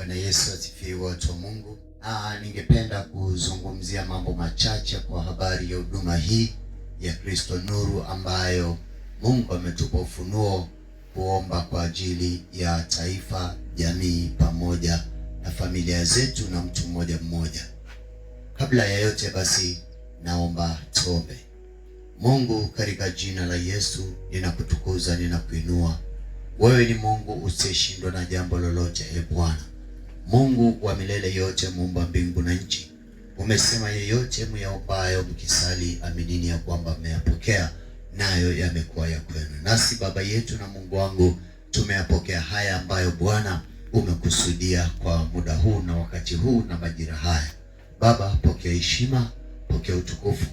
Bwana Yesu asifiwe, watu wa Mungu. Ningependa kuzungumzia mambo machache kwa habari ya huduma hii ya Kristo Nuru ambayo Mungu ametupa ufunuo kuomba kwa ajili ya taifa, jamii pamoja na familia zetu na mtu mmoja mmoja. Kabla ya yote basi naomba tuombe. Mungu, katika jina la Yesu ninakutukuza, ninakuinua. Wewe ni Mungu usiyeshindwa na jambo lolote, Bwana. Mungu wa milele yote, muumba mbingu na nchi. Umesema yeyote myaombayo mkisali, aminini ya kwamba mmeyapokea, nayo yamekuwa ya kwenu. Nasi Baba yetu na Mungu wangu, tumeyapokea haya ambayo Bwana umekusudia kwa muda huu na wakati huu na majira haya. Baba, pokea heshima, pokea utukufu.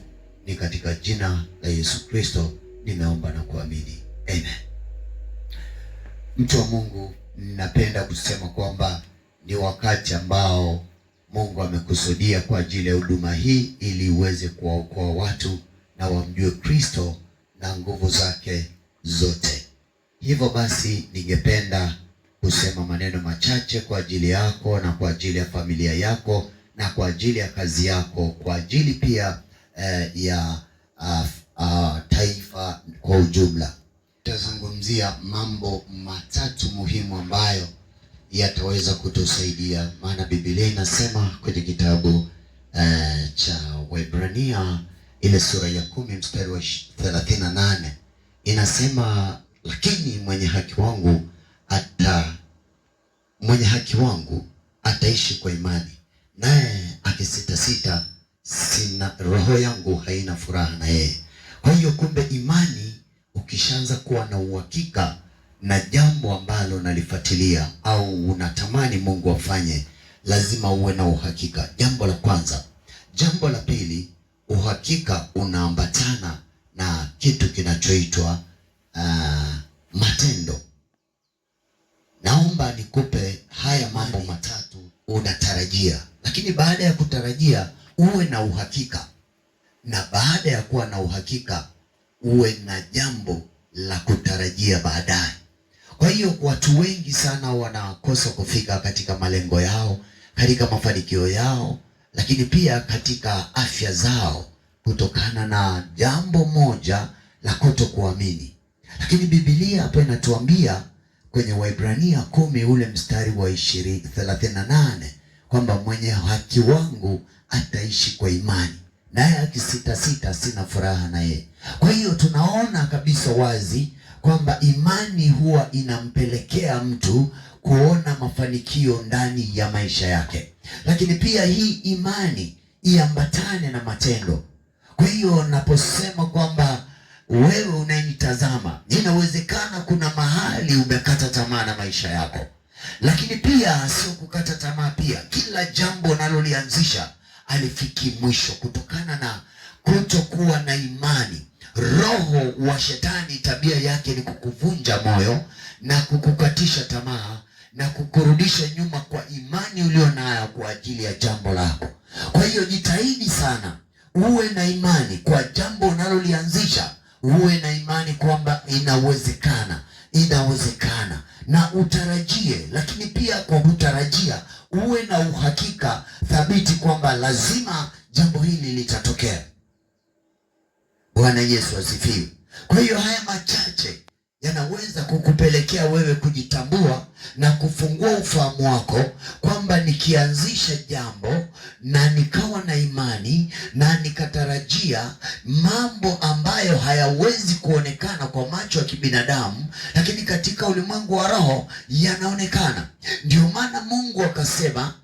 Ni katika jina la Yesu Kristo nimeomba na kuamini. Amen. Mtu wa Mungu, napenda kusema kwamba ni wakati ambao Mungu amekusudia kwa ajili ya huduma hii ili uweze kuwaokoa watu na wamjue Kristo na nguvu zake zote. Hivyo basi ningependa kusema maneno machache kwa ajili yako na kwa ajili ya familia yako na kwa ajili ya kazi yako, kwa ajili pia ya taifa kwa ujumla. Tutazungumzia mambo matatu muhimu ambayo yataweza kutusaidia, maana Biblia inasema kwenye kitabu cha Waebrania ile sura ya 10 mstari wa 38 inasema, lakini mwenye haki wangu ataishi kwa imani, naye akisitasita, roho yangu haina furaha na yeye. Kwa hiyo kumbe imani, ukishaanza kuwa na uhakika na jambo ambalo nalifuatilia au unatamani Mungu afanye, lazima uwe na uhakika. Jambo la kwanza. Jambo la pili, uhakika unaambatana na kitu kinachoitwa matendo. Naomba nikupe haya mambo matatu unatarajia, lakini baada ya kutarajia uwe na uhakika, na baada ya kuwa na uhakika uwe na jambo la kutarajia baadaye. Kwa hiyo watu wengi sana wanakosa kufika katika malengo yao, katika mafanikio yao, lakini pia katika afya zao kutokana na jambo moja la kutokuamini. Lakini Biblia hapa inatuambia kwenye Waebrania 10 ule mstari wa 38 kwamba mwenye haki wangu ataishi kwa imani, naye akisitasita, sina furaha na yeye. Kwa hiyo tunaona kabisa wazi kwamba imani huwa inampelekea mtu kuona mafanikio ndani ya maisha yake, lakini pia hii imani iambatane na matendo. Kwa hiyo naposema kwamba wewe unayenitazama, inawezekana kuna mahali umekata tamaa na maisha yako, lakini pia sio kukata tamaa. Pia kila jambo nalolianzisha alifiki mwisho kutokana na kutokuwa na imani. Roho wa shetani tabia yake ni kukuvunja moyo na kukukatisha tamaa na kukurudisha nyuma kwa imani ulionayo kwa ajili ya jambo lako. Kwa hiyo jitahidi sana uwe na imani kwa jambo unalolianzisha, uwe na imani kwamba inawezekana na utarajie, lakini pia kwa kutarajia uwe na uhakika thabiti kwamba lazima jambo hili litatokea. Bwana Yesu asifiwe. Kwa hiyo haya machache yanaweza kukupelekea wewe kujitambua na kufungua ufahamu wako kwamba nikianzisha jambo na nikawa na imani na nikatarajia mambo ambayo hayawezi kuonekana kwa macho ya kibinadamu, lakini katika ulimwengu wa roho yanaonekana. Ndio maana Mungu akasema,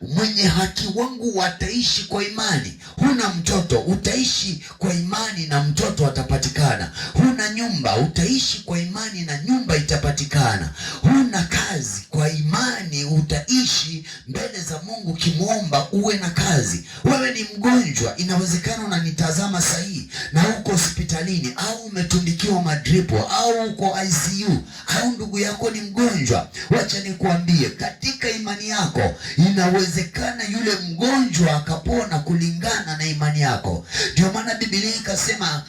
mwenye haki wangu wataishi kwa imani. Huna mtoto, utaishi kwa imani na mtoto atapatikana. Huna nyumba, utaishi kwa imani na nyumba itapatikana. Huna kazi, kwa imani utaishi mbele za Mungu kimwomba uwe na kazi. Wewe ni mgonjwa, inawezekana unanitazama sahihi na uko hospitalini au umetundikiwa madripo au uko ICU au ndugu yako ni mgonjwa. Wacha nikuambie, katika imani yako inawezekana yule mgonjwa akapona kulingana na imani yako. Ndio maana Biblia ikasema